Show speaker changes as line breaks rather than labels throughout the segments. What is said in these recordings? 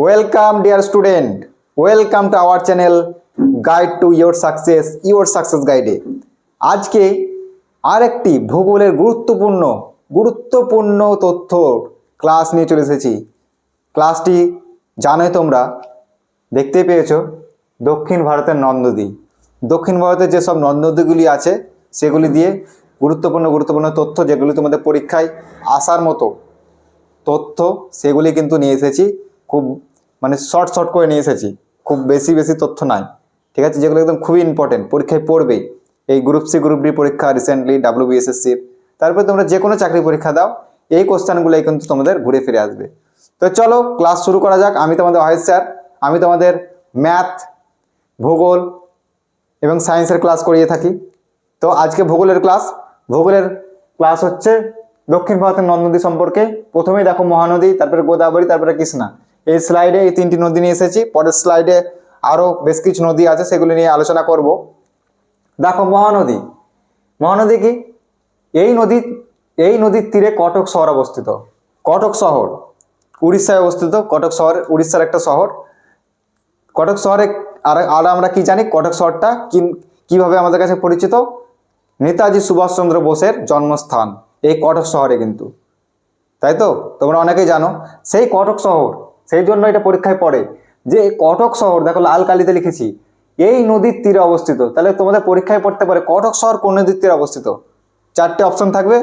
Welcome, dear student. Welcome to our channel, Guide to Your Success Guide. আজকে আরেকটি ভূগোলের গুরুত্বপূর্ণ তথ্য ক্লাস নিয়ে চলে এসেছি। ক্লাসটি জানোই তোমরা, দেখতে পেয়েছো, দক্ষিণ ভারতের নদ নদী। দক্ষিণ ভারতের যেসব নদ নদীগুলি আছে সেগুলি দিয়ে গুরুত্বপূর্ণ তথ্য, যেগুলি তোমাদের পরীক্ষায় আসার মতো তথ্য, সেগুলি কিন্তু নিয়ে এসেছি। খুব শর্ট করে নিয়ে এসেছি, খুব বেশি তথ্য নাই, ঠিক আছে, যেগুলো একদম খুবই ইম্পর্টেন্ট, পরীক্ষায় পড়বে। এই গ্রুপ সি গ্রুপ ডি পরীক্ষা রিসেন্টলি WBSSC, তারপরে তোমরা যে কোনো চাকরি পরীক্ষা দাও, এই কোশ্চেনগুলোই কিন্তু তোমাদের ঘুরে ফিরে আসবে। তো চলো ক্লাস শুরু করা যাক। আমি তোমাদের ওয়াহিদ স্যার, আমি তোমাদের ম্যাথ, ভূগোল এবং সায়েন্সের ক্লাস করিয়ে থাকি। তো আজকে ভূগোলের ক্লাস হচ্ছে দক্ষিণ ভারতের নদ নদী সম্পর্কে। প্রথমেই দেখো মহানদী, তারপরে গোদাবরী, তারপরে কৃষ্ণা। এই স্লাইডে এই তিনটি নদী নিয়ে এসেছি। পরের স্লাইডে আরও বেশ কিছু নদী আছে, সেগুলি নিয়ে আলোচনা করব। দেখো মহানদী কি? এই নদীর তীরে কটক শহর অবস্থিত। কটক শহর উড়িষ্যায় অবস্থিত। কটক শহর উড়িষ্যার একটা শহর। কটক শহরে আর আমরা কি জানি, কটক শহরটা কিভাবে আমাদের কাছে পরিচিত? নেতাজি সুভাষচন্দ্র বোসের জন্মস্থান এই কটক শহরে কিন্তু, তাই তো? তোমরা অনেকেই জানো সেই কটক শহর, সেই জন্য এটা পরীক্ষায় পড়ে যে কটক শহর, দেখো লাল কালিতে লিখেছি, এই নদীর তীরে অবস্থিত। তাহলে তোমাদের পরীক্ষায় পড়তে পারে কটক শহর কোন নদীর তীরে অবস্থিত। চারটে অপশন থাকবে,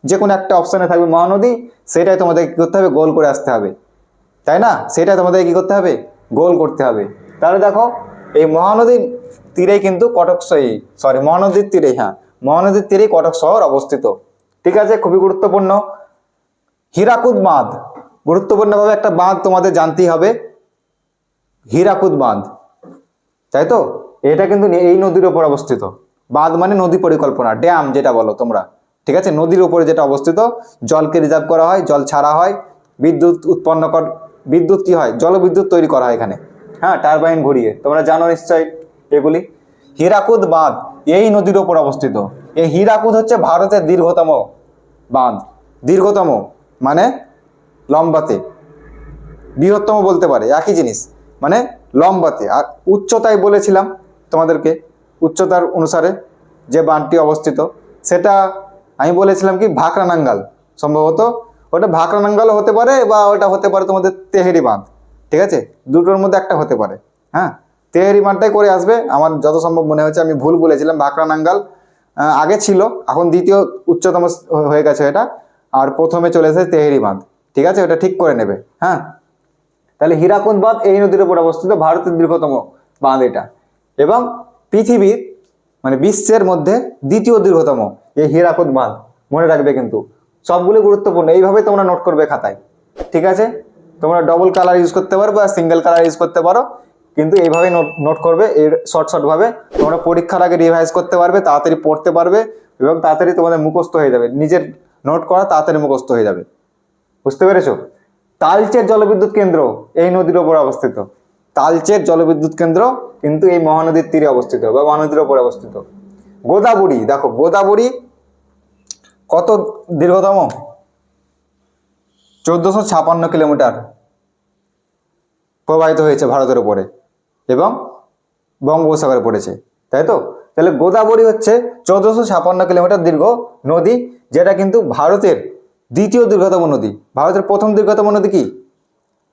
যে কোনো একটা অপশনে থাকবে মহানদী, সেটাই তোমাদের কি করতে হবে? গোল করে আসতে হবে, তাই না? সেটাই তোমাদের কি করতে হবে? গোল করতে হবে। তাহলে দেখো এই মহানদীর তীরেই কিন্তু মহানদীর তীরেই কটক শহর অবস্থিত, ঠিক আছে? খুবই গুরুত্বপূর্ণ। হীরাকুদ বাঁধ, গুরুত্বপূর্ণভাবে একটা বাঁধ তোমাদের জানতেই হবে, হীরাকুদ বাঁধ, তাই তো? এটা কিন্তু এই নদীর উপর অবস্থিত। বাঁধ মানে নদী পরিকল্পনা, ড্যাম যেটা বলো তোমরা, ঠিক আছে? নদীর উপরে যেটা অবস্থিত, জলকে রিজার্ভ করা হয়, জল ছাড়া হয়, বিদ্যুৎ কি হয়? জলবিদ্যুৎ তৈরি করা হয় এখানে, হ্যাঁ, টারবাইন ঘুরিয়ে। তোমরা জানো নিশ্চয়ই এগুলি। হীরাকুদ বাঁধ এই নদীর উপর অবস্থিত। এই হীরাকুদ হচ্ছে ভারতের দীর্ঘতম বাঁধ। দীর্ঘতম মানে লম্বাতে, বৃহত্তম বলতে পারে, একই জিনিস, মানে লম্বাতে। আর উচ্চতায় বলেছিলাম তোমাদেরকে, উচ্চতার অনুসারে যে বাঁধটি অবস্থিত, সেটা আমি বলেছিলাম কি ভাকরানাঙ্গাল। সম্ভবত ওটা ভাকরানাঙ্গালও হতে পারে, বা ওটা হতে পারে তোমাদের তেহেরি বাঁধ, ঠিক আছে? দুটোর মধ্যে একটা হতে পারে। হ্যাঁ, তেহেরি বাঁধটাই করে আসবে আমার যত সম্ভব মনে হচ্ছে। আমি ভুল বলেছিলাম, ভাকরানাঙ্গাল আগে ছিল, এখন দ্বিতীয় উচ্চতম হয়ে গেছে এটা, আর প্রথমে চলে এসেছে তেহেরি বাঁধ, ঠিক আছে? ওটা ঠিক করে নেবে। হ্যাঁ, তাহলে হীরাকুদ বাঁধ এই নদীর উপর অবস্থিত, ভারতের দীর্ঘতম বাঁধ এটা, এবং পৃথিবীর বিশ্বের মধ্যে দ্বিতীয় দীর্ঘতম এই হীরাকুদ বাঁধ। মনে রাখবে কিন্তু, সবগুলো গুরুত্বপূর্ণ, এইভাবে তোমরা নোট করবে খাতায়, ঠিক আছে? তোমরা ডবল কালার ইউজ করতে পারো বা সিঙ্গেল কালার ইউজ করতে পারো, কিন্তু এইভাবে নোট করবে। এর শর্ট ভাবে তোমরা পরীক্ষার আগে রিভাইজ করতে পারবে, তাড়াতাড়ি পড়তে পারবে, এবং তাড়াতাড়ি তোমাদের মুখস্থ হয়ে যাবে। নিজের নোট করা তাড়াতাড়ি মুখস্থ হয়ে যাবে। বুঝতে পেরেছো? তালচের জলবিদ্যুৎ কেন্দ্র এই নদীর ওপর অবস্থিত। তালচের জলবিদ্যুৎ কেন্দ্র কিন্তু এই মহানদীর তীরে অবস্থিত বা মহানদীর ওপর অবস্থিত। গোদাবরী, দেখো গোদাবরী কত দীর্ঘতম? 1456 কিলোমিটার প্রবাহিত হয়েছে ভারতের উপরে, এবং বঙ্গোপসাগরে পড়েছে, তাই তো? তাহলে গোদাবরী হচ্ছে 1456 কিলোমিটার দীর্ঘ নদী, যেটা কিন্তু ভারতের দ্বিতীয় দীর্ঘতম নদী। ভারতের প্রথম দীর্ঘতম নদী কি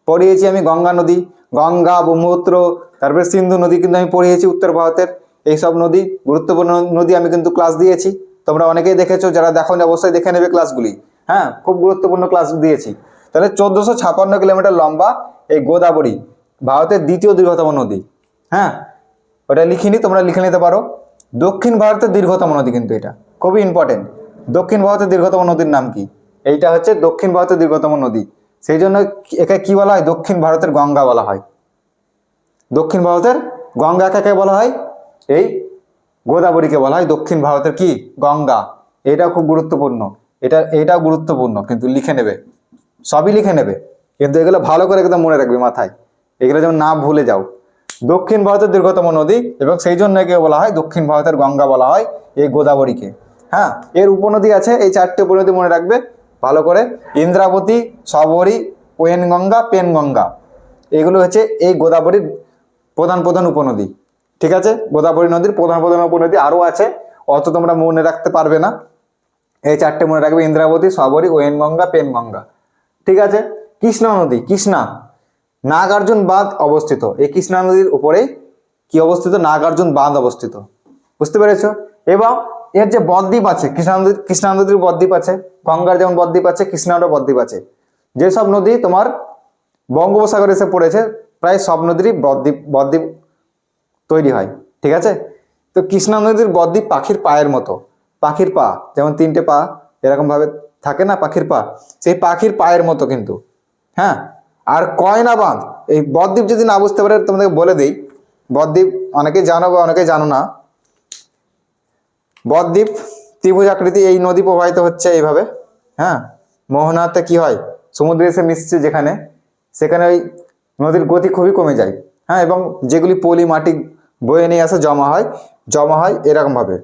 পড়িয়েছি আমি? গঙ্গা নদী, গঙ্গা, ব্রহ্মপুত্র, তারপরে সিন্ধু নদী কিন্তু আমি পড়িয়েছি উত্তর ভারতের। এইসব নদী, গুরুত্বপূর্ণ নদী, আমি কিন্তু ক্লাস দিয়েছি। তোমরা অনেকেই দেখেছো, যারা দেখোনি অবশ্যই দেখে নেবে ক্লাসগুলি। হ্যাঁ, খুব গুরুত্বপূর্ণ ক্লাস দিয়েছি। তাহলে 1456 কিলোমিটার লম্বা এই গোদাবরী, ভারতের দ্বিতীয় দীর্ঘতম নদী। হ্যাঁ, ওটা লিখিনি, তোমরা লিখে নিতে পারো। দক্ষিণ ভারতের দীর্ঘতম নদী কিন্তু এটা খুবই ইম্পর্টেন্ট। দক্ষিণ ভারতের দীর্ঘতম নদীর নাম কি? এইটা হচ্ছে দক্ষিণ ভারতের দীর্ঘতম নদী। সেই জন্য একে কি বলা হয়? দক্ষিণ ভারতের গঙ্গা বলা হয়। দক্ষিণ ভারতের গঙ্গা কাকে বলা হয়? এই গোদাবরীকে বলা হয় দক্ষিণ ভারতের কি? গঙ্গা। এটা খুব গুরুত্বপূর্ণ, এটাও গুরুত্বপূর্ণ, কিন্তু লিখে নেবে, সবই লিখে নেবে, কিন্তু এগুলো ভালো করে একদম মনে রাখবে মাথায়, এগুলো যেমন না ভুলে যাও। দক্ষিণ ভারতের দীর্ঘতম নদী, এবং সেই জন্য একে বলা হয় দক্ষিণ ভারতের গঙ্গা বলা হয় এই গোদাবরীকে। হ্যাঁ, এর উপনদী আছে, এই চারটে উপনদী মনে রাখবে ভালো করে: ইন্দ্রাবতী, শবরী, ওয়েনগঙ্গা, পেনগঙ্গা। এগুলো হচ্ছে এই গোদাবরীর প্রধান প্রধান উপনদী। ঠিক আছে, গোদাবরী নদীর প্রধান প্রধান উপনদী আরও আছে, অত তোমরা মনে রাখতে পারবে না। এই চারটে মনে রাখবে, ইন্দ্রাবতী, শবরী, ওয়েনগঙ্গা, পেনগঙ্গা। ঠিক আছে, কৃষ্ণা নদী, কৃষ্ণা নাগার্জুন বাঁধ অবস্থিত। এই কৃষ্ণা নদীর উপরে কি অবস্থিত? নাগার্জুন বাঁধ অবস্থিত। বুঝতে পেরেছো? এবং এর যে বদ্বীপ আছে, কৃষ্ণা নদীর বদ্বীপ আছে, গঙ্গার যেমন বদ্বীপ আছে, কৃষ্ণারও বদ্বীপ আছে। যেসব নদী তোমার বঙ্গোপসাগরে এসে পড়েছে, প্রায় সব নদীরই বদ্বীপ তৈরি হয়। ঠিক আছে, তো কৃষ্ণা নদীর বদ্বীপ পাখির পায়ের মতো। পাখির পা যেমন 3টে পা এরকম ভাবে থাকে না, পাখির পা, সেই পাখির পায়ের মতো কিন্তু। হ্যাঁ, আর কয়না বাঁধ, এই বদ্বীপ যদি না বুঝতে পারে তোমাদেরকে বলে দিই, বদ্বীপ অনেকে জানো বা অনেকে জানো না। বদ্বীপ ত্রিভুজ আকৃতি, এই নদী প্রবাহিত হচ্ছে এইভাবে। হ্যাঁ, মোহনাতে কি হয়, সমুদ্রে এসে মিশছে যেখানে, সেখানে ওই নদীর গতি খুবই কমে যায়। হ্যাঁ, এবং যেগুলি পলি মাটি বয়ে নিয়ে আসে জমা হয় এরকমভাবে।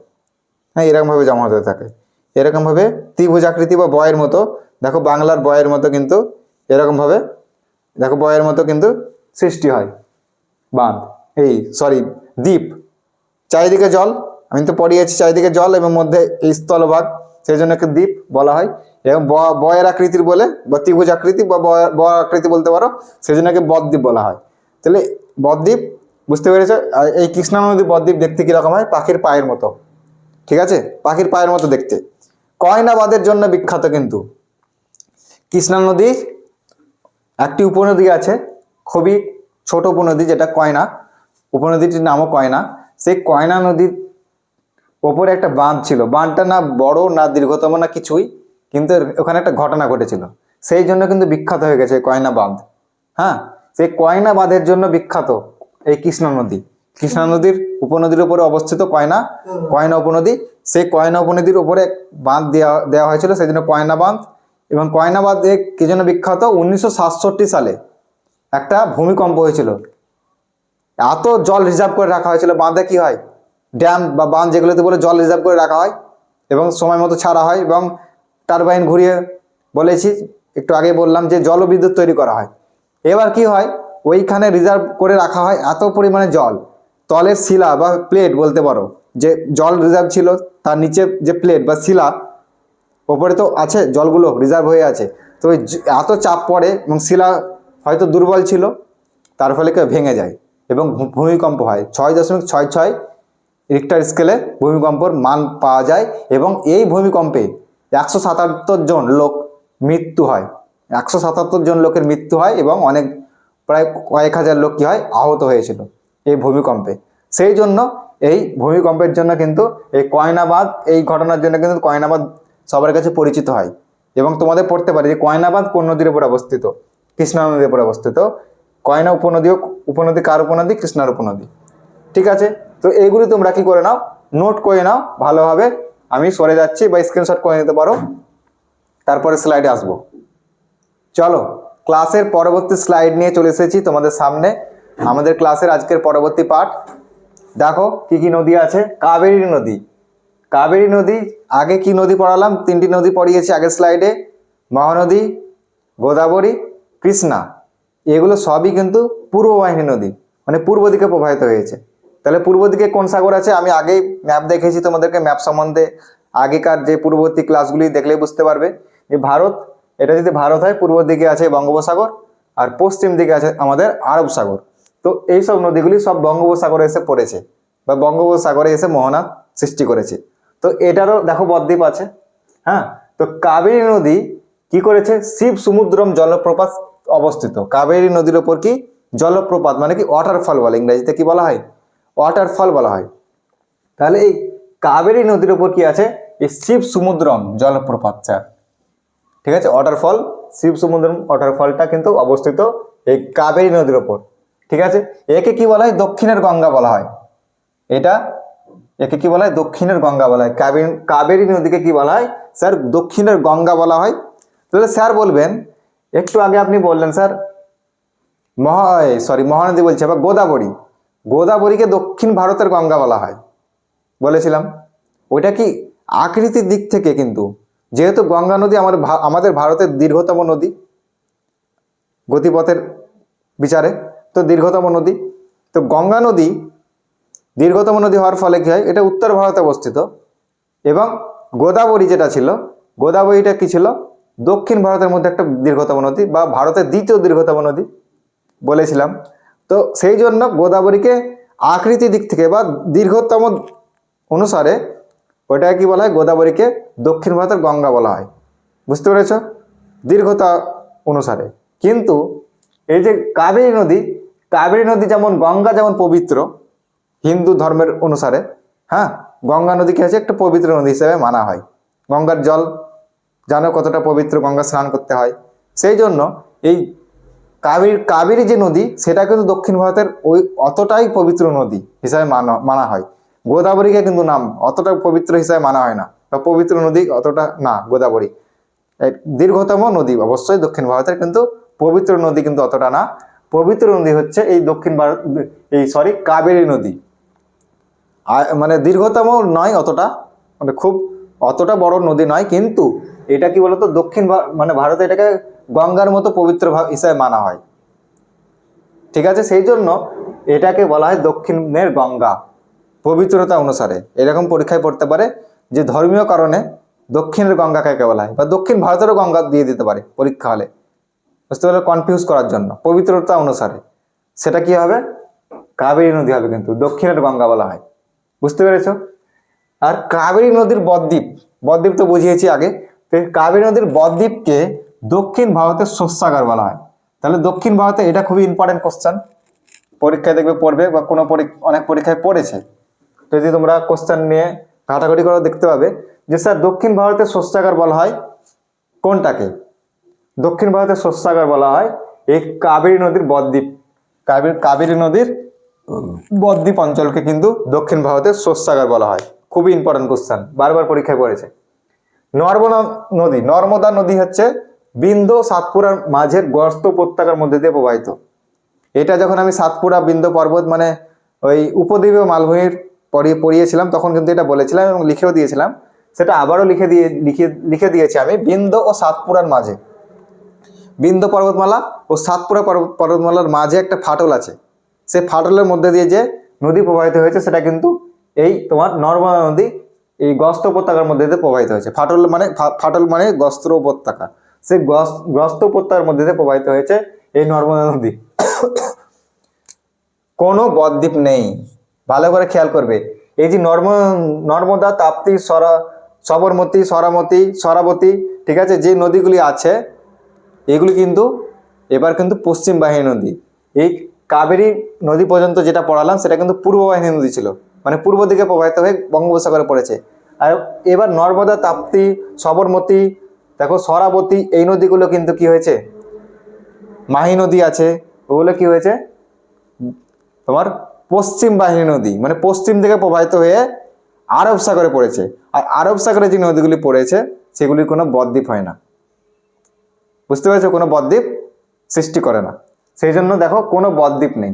হ্যাঁ, এরকমভাবে জমা হতে থাকে, এরকমভাবে ত্রিভুজ আকৃতি বা বয়ের মতো। দেখো বাংলার বয়ের মতো কিন্তু এরকমভাবে, দেখো বয়ের মতো কিন্তু সৃষ্টি হয় বাঁধ, দ্বীপ। চারিদিকে জল, আমি তো পড়িয়েছি, চারিদিকে জল এবং মধ্যে এই স্থলভাগ, সেই জন্য একটি দ্বীপ বলা হয়। এবং বয়ের আকৃতির বলে, বা ত্রিভুজ আকৃতি বা বয় আকৃতি বলতে পারো, সেই জন্য বদ্বীপ বলা হয়। তাহলে বদ্বীপ বুঝতে পেরেছো? আর এই কৃষ্ণা নদী বদ্বীপ দেখতে কিরকম হয়? পাখির পায়ের মতো। ঠিক আছে, পাখির পায়ের মতো দেখতে। কয়না বাঁধের জন্য বিখ্যাত কিন্তু। কৃষ্ণা নদীর একটি উপনদী আছে, খুবই ছোট উপনদী, যেটা কয়না, উপনদীটির নামও কয়না। সেই কয়না নদীর ওপরে একটা বাঁধ ছিল। বাঁধটা না বড় না দীর্ঘতম না কিছুই, কিন্তু ওখানে একটা ঘটনা ঘটেছিল, সেই জন্য কিন্তু বিখ্যাত হয়ে গেছে কয়না বাঁধ। হ্যাঁ, সেই কয়না বাঁধের জন্য বিখ্যাত এই কৃষ্ণা নদী। কৃষ্ণা নদীর উপনদীর উপরে অবস্থিত কয়না উপনদী। সেই কয়না উপনদীর উপরে বাঁধ দেওয়া হয়েছিল, সেই জন্য কয়না বাঁধ। এবং কয়না বাঁধ কি জন্য বিখ্যাত? 1967 সালে একটা ভূমিকম্প হয়েছিল, এত জল রিজার্ভ করে রাখা হয়েছিল। বাঁধে কি হয়, ড্যাম বা বাঁধ যেগুলোতে বলে জল রিজার্ভ করে রাখা হয় এবং সময় মতো ছাড়া হয়, এবং টারবাইন ঘুরিয়ে, বলেছি একটু আগে বললাম যে জলবিদ্যুৎ তৈরি করা হয়। এবার কি হয়, ওইখানে রিজার্ভ করে রাখা হয় এত পরিমাণে জল, তলের শিলা বা প্লেট বলতে পারো, যে জল রিজার্ভ ছিল তার নিচে যে প্লেট বা শিলা, ওপরে তো আছে জলগুলো রিজার্ভ হয়ে আছে, তো ওই এত চাপ পড়ে এবং শিলা হয়তো দুর্বল ছিল, তার ফলে কেউ ভেঙে যায় এবং ভূমিকম্প হয়। 6.66 রিক্টার স্কেলে ভূমিকম্পর মান পাওয়া যায়। এবং এই ভূমিকম্পে 177 জন লোক মৃত্যু হয়, 177 জন লোকের মৃত্যু হয়, এবং প্রায় কয়েক হাজার লোক কি হয়, আহত হয়েছিল এই ভূমিকম্পে। সেই জন্য এই ভূমিকম্পের জন্য কিন্তু এই কয়না বাঁধ, এই ঘটনার জন্য কিন্তু কয়না বাঁধ সবার কাছে পরিচিত হয়। এবং তোমাদের পড়তে পারে যে কয়না বাঁধ কোন নদীর উপর অবস্থিত? কৃষ্ণা নদীর উপর অবস্থিত। কয়না উপনদী কার উপনদী? কৃষ্ণার উপনদী। ঠিক আছে, তো এইগুলি তোমরা কি করে নাও, নোট করে নাও ভালোভাবে। আমি সরে যাচ্ছি, বা স্ক্রিনশট করে নিতে পারো, তারপরে স্লাইডে আসবো। চলো, ক্লাসের পরবর্তী স্লাইড নিয়ে চলে এসেছি তোমাদের সামনে। আমাদের ক্লাসের আজকের পরবর্তী পার্ট। দেখো কি কি নদী আছে। কাবেরী নদী। কাবেরী নদী, আগে কি নদী পড়ালাম? 3টি নদী পড়িয়েছি আগের স্লাইডে, মহানদী, গোদাবরী, কৃষ্ণা। এগুলো সবই কিন্তু পূর্ববাহিনী নদী, মানে পূর্ব দিকে প্রবাহিত হয়েছে। তাহলে পূর্ব দিকে কোন সাগর আছে? আমি আগেই ম্যাপ দেখেছি তোমাদেরকে, ম্যাপ সম্বন্ধে আগেকার যে পূর্ববর্তী ক্লাসগুলি দেখলেই বুঝতে পারবে যে ভারত, এটা যদি ভারত হয়, পূর্ব দিকে আছে বঙ্গোপসাগর, আর পশ্চিম দিকে আছে আমাদের আরব সাগর। তো এই সব নদীগুলি সব বঙ্গোপসাগরে এসে পড়েছে, বা বঙ্গোপসাগরে এসে মোহনা সৃষ্টি করেছে। তো এটারও দেখো বদ্বীপ আছে। হ্যাঁ, তো কাবেরী নদী কি করেছে? শিব সমুদ্রম জলপ্রপাত অবস্থিত। কাবেরী নদীর ওপর কি জলপ্রপাত, মানে কি ওয়াটারফল বলে, ইংরেজিতে কি বলা হয়? ওয়াটারফল বলা হয়। তাহলে এই কাবেরী নদীর ওপর কি আছে? এই শিব সমুদ্রম জলপ্রপাত, স্যার। ঠিক আছে, ওয়াটারফল, শিব সমুদ্রম ওয়াটারফলটা কিন্তু অবস্থিত এই কাবেরী নদীর ওপর। ঠিক আছে, একে কি বলা হয়? দক্ষিণের গঙ্গা বলা হয়। একে কি বলা হয়? দক্ষিণের গঙ্গা বলা হয়। কাবেরী নদীকে কি বলা হয়? স্যার, দক্ষিণের গঙ্গা বলা হয়। তাহলে স্যার বলবেন, একটু আগে আপনি বললেন স্যার মহানদী বলছে, বা গোদাবরীকে দক্ষিণ ভারতের গঙ্গা বলা হয় বলেছিলাম। ওইটা কি আকৃতির দিক থেকে, কিন্তু যেহেতু গঙ্গা নদী আমাদের ভারতের দীর্ঘতম নদী, গতিপথের বিচারে। তো দীর্ঘতম নদী, তো গঙ্গা নদী দীর্ঘতম নদী হওয়ার ফলে কি হয়, এটা উত্তর ভারতে অবস্থিত। এবং গোদাবরী যেটা ছিল, গোদাবরীটা কি ছিল, দক্ষিণ ভারতের মধ্যে একটা দীর্ঘতম নদী বা ভারতের দ্বিতীয় দীর্ঘতম নদী বলেছিলাম। তো সেই জন্য গোদাবরীকে আকৃতি দিক থেকে বা দীর্ঘতম অনুসারে ওইটাকে কি বলা হয়, গোদাবরীকে দক্ষিণ ভারতের গঙ্গা বলা হয়। বুঝতে পেরেছ, দীর্ঘতা অনুসারে। কিন্তু এই যে কাবেরী নদী, কাবেরী নদী যেমন গঙ্গা যেমন পবিত্র হিন্দু ধর্মের অনুসারে, হ্যাঁ, গঙ্গা নদীকে হচ্ছে একটা পবিত্র নদী হিসেবে মানা হয়। গঙ্গার জল জানো কতটা পবিত্র, গঙ্গা স্নান করতে হয়। সেই জন্য এই কাবেরী যে নদী সেটা কিন্তু দক্ষিণ ভারতের ওই অতটাই পবিত্র নদী হিসাবে মানা হয়। গোদাবরীকে কিন্তু নাম অতটা পবিত্র হিসাবে মানা হয় না, বা পবিত্র নদী অতটা না গোদাবরী। দীর্ঘতম নদী অবশ্যই দক্ষিণ ভারতের, কিন্তু পবিত্র নদী কিন্তু অতটা না। পবিত্র নদী হচ্ছে এই দক্ষিণ ভারত, কাবেরী নদী। মানে দীর্ঘতম নয় অতটা, মানে খুব অতটা বড় নদী নয়, কিন্তু এটা কি বলতো দক্ষিণ মানে ভারতে এটাকে গঙ্গার মতো পবিত্র হিসাবে মানা হয়। ঠিক আছে, সেই জন্য এটাকে বলা হয় দক্ষিণের গঙ্গা, পবিত্রতা অনুসারে। এরকম পরীক্ষায় পড়তে পারে যে ধর্মীয় কারণে দক্ষিণের গঙ্গা কাকে বলা হয়, বা দক্ষিণ ভারতেরও গঙ্গা দিয়ে দিতে পারে পরীক্ষা হলে, বুঝতে পারলে, কনফিউজ করার জন্য। পবিত্রতা অনুসারে সেটা কি হবে, কাবেরী নদী হবে, কিন্তু দক্ষিণের গঙ্গা বলা হয়। বুঝতে পেরেছ। আর কাবেরী নদীর বদ্বীপ, বদ্বীপ তো বুঝিয়েছি আগে। তো কাবেরী নদীর বদ্বীপকে দক্ষিণ ভারতের শস্যাগার বলা হয়। তাহলে দক্ষিণ ভারতে, এটা খুবই ইম্পর্টেন্ট কোশ্চেন, পরীক্ষায় দেখবে পড়বে, বা কোনো অনেক পরীক্ষায় পড়েছে। যদি তোমরা কোশ্চেন নিয়ে ঘাটাঘাটি করে দেখতে পাবে যে স্যার দক্ষিণ ভারতের শস্যাগার বলা হয় কোনটাকে, দক্ষিণ ভারতের শস্যাগার বলা হয় এই কাবেরী নদীর বদ্বীপ, কাবেরী নদীর বদ্বীপ অঞ্চলকে কিন্তু দক্ষিণ ভারতের শস্যাগার বলা হয়। খুবই ইম্পর্টেন্ট কোশ্চেন, বারবার পরীক্ষায় পড়েছে। নর্মদা নদী হচ্ছে বিন্ধ্য সাতপুরার মাঝের গর্ত উপত্যকার মধ্যে দিয়ে প্রবাহিত। এটা যখন আমি সাতপুরা বিন্ধ্য পর্বত মানে ওই উপদ্বীপীয় মালভূমির পড়িয়েছিলাম, তখন কিন্তু এটা বলেছিলাম এবং লিখেও দিয়েছিলাম। সেটা আবারও লিখে দিয়েছি আমি। বিন্ধ্য ও সাতপুরার মাঝে, বিন্ধ্য পর্বতমালা ও সাতপুরা পর্বতমালার মাঝে একটা ফাটল আছে। সেই ফাটলের মধ্যে দিয়ে যে নদী প্রবাহিত হয়েছে সেটা কিন্তু এই তোমার নর্মদা নদী, এই গস্ত উপত্যকার মধ্যে দিয়ে প্রবাহিত হয়েছে। ফাটল মানে গস্ত্র উপত্যকা, সেই গস্ত উপত্যকার মধ্যে দিয়ে প্রবাহিত হয়েছে এই নর্মদা নদী। কোনো বদ্বীপ নেই, ভালো করে খেয়াল করবে। এই যে নর্মদা, তাপ্তি, সবরমতী, সরাবতী, ঠিক আছে, যে নদীগুলি আছে এগুলি কিন্তু এবার কিন্তু পশ্চিম বাহিনী নদী। এই কাবেরী নদী পর্যন্ত যেটা পড়ালাম সেটা কিন্তু পূর্ব বাহিনী নদী ছিল, মানে পূর্ব দিকে প্রবাহিত হয়ে বঙ্গোপসাগরে পড়েছে। আর এবার নর্মদা, তাপ্তি, সবরমতী, দেখো সরাবতী, এই নদীগুলো কিন্তু কি হয়েছে, মাহি নদী আছে, ওগুলো কি হয়েছে তোমার পশ্চিম বাহিনী নদী, মানে পশ্চিম দিকে প্রবাহিত হয়ে আরব সাগরে পড়েছে। আর আরব সাগরে যে নদীগুলি পড়েছে সেগুলির কোনো বদ্বীপ হয় না। বুঝতে পেরেছো, কোনো বদ্বীপ সৃষ্টি করে না। সেই জন্য দেখো কোনো বদ্বীপ নেই,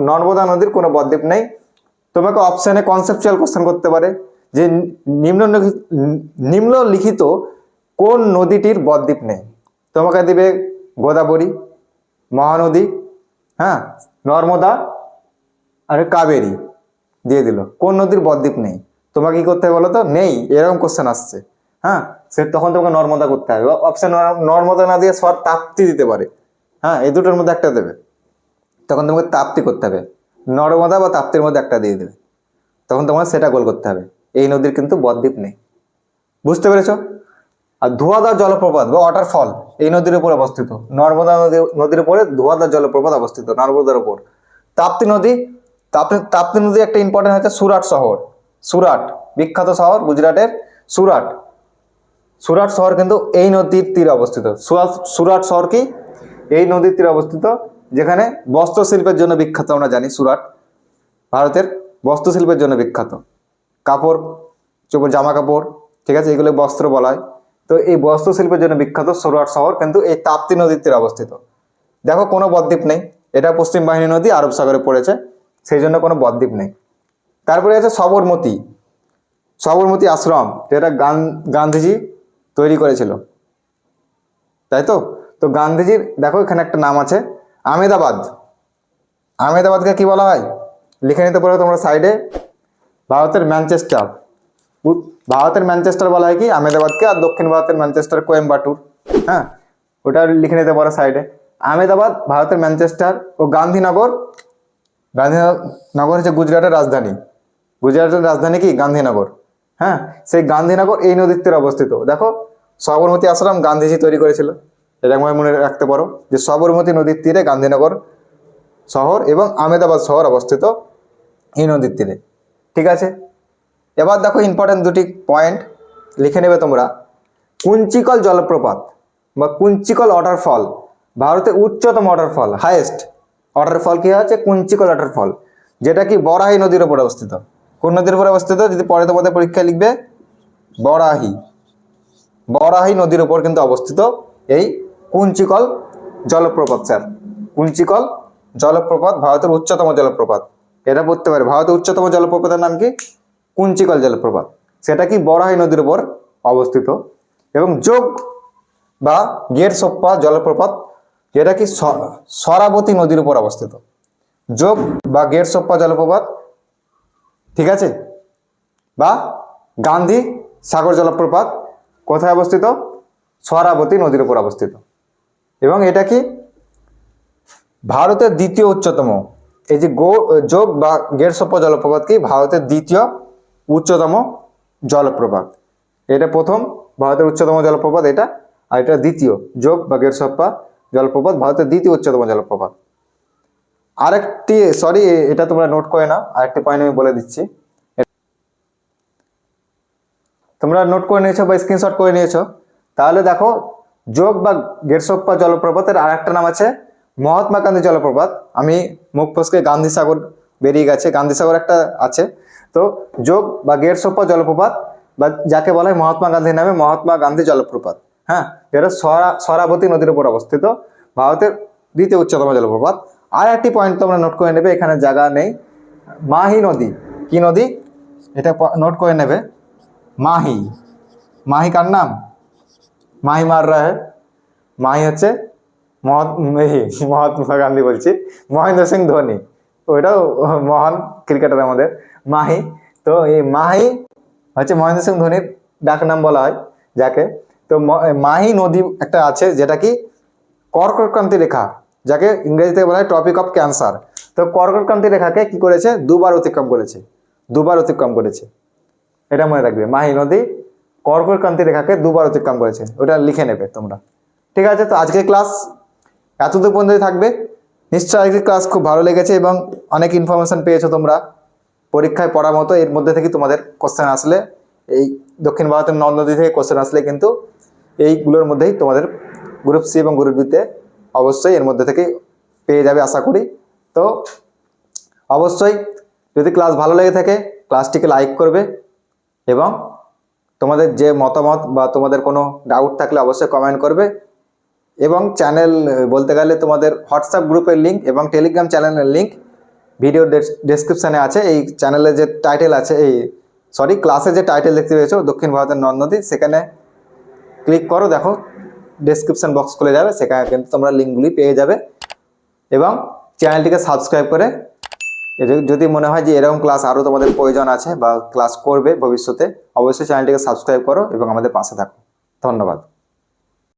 নর্মদা নদীর কোনো বদ্বীপ নেই। তোমাকে অপশানে কনসেপচুয়াল কোশ্চেন করতে পারে যে নিম্নলিখিত কোন নদীটির বদ্বীপ নেই। তোমাকে দিবে গোদাবরী, মহানদী, হ্যাঁ, নর্মদা আর কাবেরী দিয়ে দিল, কোন নদীর বদ্বীপ নেই। তোমাকে কি করতে হবে বলো তো, নেই এরকম কোশ্চেন আসছে, হ্যাঁ, তখন তোমাকে নর্মদা করতে হবে। অপশন নর্মদা না দিয়ে তাপ্তি দিতে পারে, হ্যাঁ, এই দুটোর মধ্যে একটা দেবে, তখন তোমাকে তাপ্তি করতে হবে। নর্মদা বা তাপ্তির মধ্যে একটা দিয়ে দেবে, তখন তোমাকে সেটা গোল করতে হবে। এই নদীর কিন্তু বদ্বীপ নেই। বুঝতে পেরেছো। আর ধোঁয়াদার জলপ্রপাত বা ওয়াটারফল এই নদীর উপর অবস্থিত, নর্মদা নদীর উপরে ধোঁয়াদার জলপ্রপাত অবস্থিত নর্মদার উপর। তাপ্তি নদী একটা ইম্পর্টেন্ট হচ্ছে সুরাট শহর। সুরাট বিখ্যাত শহর, গুজরাটের সুরাট শহর কিন্তু এই নদীর তীরে অবস্থিত। সুরাট শহর কি এই নদীর তীরে অবস্থিত, যেখানে বস্ত্রশিল্পের জন্য বিখ্যাত। আমরা জানি সুরাট ভারতের বস্ত্রশিল্পের জন্য বিখ্যাত, জামা কাপড়, ঠিক আছে, এগুলো বস্ত্র বলা হয়। তো এই বস্ত্রশিল্পের জন্য বিখ্যাত সুরাট শহর কিন্তু এই তাপ্তি নদীর তীরে অবস্থিত। দেখো কোনো বদ্বীপ নেই, এটা পশ্চিম বাহিনী নদী আরব সাগরে পড়েছে, সেই জন্য কোনো বদ্বীপ নেই। তারপরে আছে সবরমতী আশ্রম, যেটা গান্ধীজি তৈরি করেছিল, তাই তো। তো গান্ধীজির দেখো এখানে একটা নাম আছে, আহমেদাবাদ, আহমেদাবাদকে কি বলা হয় লিখে নিতে পারো তোমরা সাইডে। ভারতের ম্যানচেস্টার, ভারতের ম্যানচেস্টার বলা হয় কি আহমেদাবাদকে, আর দক্ষিণ ভারতের ম্যানচেস্টার কোয়েম্বাটুর। হ্যাঁ, ওটা লিখে নিতে পারো সাইডে। আহমেদাবাদ ভারতের ম্যানচেস্টার, ও গান্ধীনগর, গান্ধীনগর হচ্ছে গুজরাটের রাজধানী। গুজরাটের রাজধানী কি গান্ধীনগর। হ্যাঁ, সেই গান্ধীনগর এই নদীর তীরে অবস্থিত। দেখো সবরমতী আশ্রম গান্ধীজি তৈরি করেছিল, এরকম মনে রাখতে পারো যে সবরমতী নদীর তীরে গান্ধীনগর শহর এবং আহমেদাবাদ শহর অবস্থিত এই নদীর তীরে। ঠিক আছে, এবার দেখো ইম্পর্টেন্ট দুটি পয়েন্ট লিখে নেবে তোমরা। কুঞ্চিকল জলপ্রপাত বা কুঞ্চিকল ওয়াটারফল ভারতের উচ্চতম ওয়াটারফল, হাইয়েস্ট ওয়াটারফল কি হচ্ছে কুঞ্চিকল ওয়াটারফল, যেটা কি বরাহি নদীর উপর অবস্থিত। কোন নদীর উপর অবস্থিত যদি পরে তোমাদের পরীক্ষায় লিখবে, বরাহি, বরাহি নদীর উপর কিন্তু অবস্থিত এই কুঞ্চিকল জলপ্রপাত। স্যার কুঞ্চিকল জলপ্রপাত ভারতের উচ্চতম জলপ্রপাত, এটা পড়তে পারে। ভারতের উচ্চতম জলপ্রপাতের নাম কি কুঞ্চিকল জলপ্রপাত, সেটা কি বরাহি নদীর উপর অবস্থিত। এবং যোগ বা গেরসোপ্পা জলপ্রপাত, যেটা কি সরাবতী নদীর উপর অবস্থিত। যোগ বা গেরসোপ্পা জলপ্রপাত, ঠিক আছে, বা গান্ধী সাগর জলপ্রপাত কোথায় অবস্থিত, সরাবতী নদীর উপর অবস্থিত। এবং এটা কি ভারতের দ্বিতীয় উচ্চতম, এই যে যোগ বা গেরসোপ্পা জলপ্রপাত কি ভারতের দ্বিতীয় উচ্চতম জলপ্রপাত। এটা প্রথম ভারতের উচ্চতম জলপ্রপাত এটা, আর এটা দ্বিতীয়। যোগ বা গেরসোপ্পা জলপ্রপাত ভারতের দ্বিতীয় উচ্চতম জলপ্রপাত। আরেকটি সরি, এটা তোমরা নোট করে নাও, আরেকটি পয়েন্ট আমি বলে দিচ্ছি। তোমরা নোট করে নিয়েছো বা স্ক্রিনশট করে নিয়েছো, তাহলে দেখো যোগ বা গেরসোপ্পা জলপ্রপাতের আর একটা নাম আছে মহাত্মা গান্ধী জলপ্রপাত। আমি মুখ ফসকে গান্ধী সাগর বেরিয়ে গেছে, গান্ধী সাগর একটা আছে। তো যোগ বা গেরসোপ্পা জলপ্রপাত বা যাকে বলা হয় মহাত্মা গান্ধীর নামে মহাত্মা গান্ধী জলপ্রপাত, হ্যাঁ, যেটা সরাবতী নদীর উপর অবস্থিত, ভারতের দ্বিতীয় উচ্চতম জলপ্রপাত। আর একটি পয়েন্ট তোমরা নোট করে নেবে, এখানে জায়গা নেই। মাহি নদী, কি নদী এটা নোট করে নেবে। মাহি, মাহি কার নাম, মাহি মার রা হ্যাঁ, মাহি হচ্ছে মহাত্মা গান্ধী বলছি, মহেন্দ্র সিং ধোনি, ওইটাও মহান ক্রিকেটার আমাদের মাহি। তো এই মাহি হচ্ছে মহেন্দ্র সিং ধোনির ডাক নাম বলা হয় যাকে। তো মাহি নদী একটা আছে যেটা কি কর্কটক্রান্তি রেখা, যাকে ইংরেজিতে বলা হয় টপিক অফ ক্যান্সার। তো কর্কটক্রান্তি রেখাকে কি করেছে, দুবার অতিক্রম করেছে, দুবার অতিক্রম করেছে, এটা মনে রাখবে। মাহি নদী কর্কটক্রান্তি রেখাকে দুবার অতিক্রম করেছে, ওটা লিখে নেবে তোমরা। ঠিক আছে, তো আজকের ক্লাস এতদূর পর্যন্ত থাকবে। নিশ্চয়ই আজকের ক্লাস খুব ভালো লেগেছে এবং অনেক ইনফরমেশন পেয়েছো তোমরা পরীক্ষায় পড়ার মতো। এর মধ্যে থেকে তোমাদের কোশ্চেন আসলে, এই দক্ষিণ ভারতের নদ নদী থেকে কোশ্চেন আসলে কিন্তু এইগুলোর মধ্যেই তোমাদের গ্রুপ সি এবং গ্রুপ বিতে অবশ্যই এর মধ্যে থেকে পেয়ে যাবে আশা করি। তো অবশ্যই যদি ক্লাস ভালো লেগে থাকে ক্লাসটিকে লাইক করবে এবং তোমাদের যে মতামত বা তোমাদের কোনো ডাউট থাকলে অবশ্যই কমেন্ট করবে। এবং চ্যানেল বলতে গেলে তোমাদের হোয়াটসঅ্যাপ গ্রুপের লিঙ্ক এবং টেলিগ্রাম চ্যানেলের লিঙ্ক ভিডিও ডেসক্রিপশানে আছে। এই চ্যানেলের যে টাইটেল আছে, এই সরি ক্লাসের যে টাইটেল দেখতে পেয়েছো দক্ষিণ ভারতের নদ নদী, সেখানে ক্লিক করো, দেখো ডেসক্রিপশন বক্স খুলে যাবে, সেখানে কিন্তু তোমরা লিঙ্কগুলি পেয়ে যাবে। এবং চ্যানেলটিকে সাবস্ক্রাইব করে যদি মনে হয় যে এরকম ক্লাস আরও তোমাদের প্রয়োজন আছে বা ক্লাস করবে ভবিষ্যতে, অবশ্যই চ্যানেলটিকে সাবস্ক্রাইব করো এবং আমাদের পাশে থাকো। ধন্যবাদ।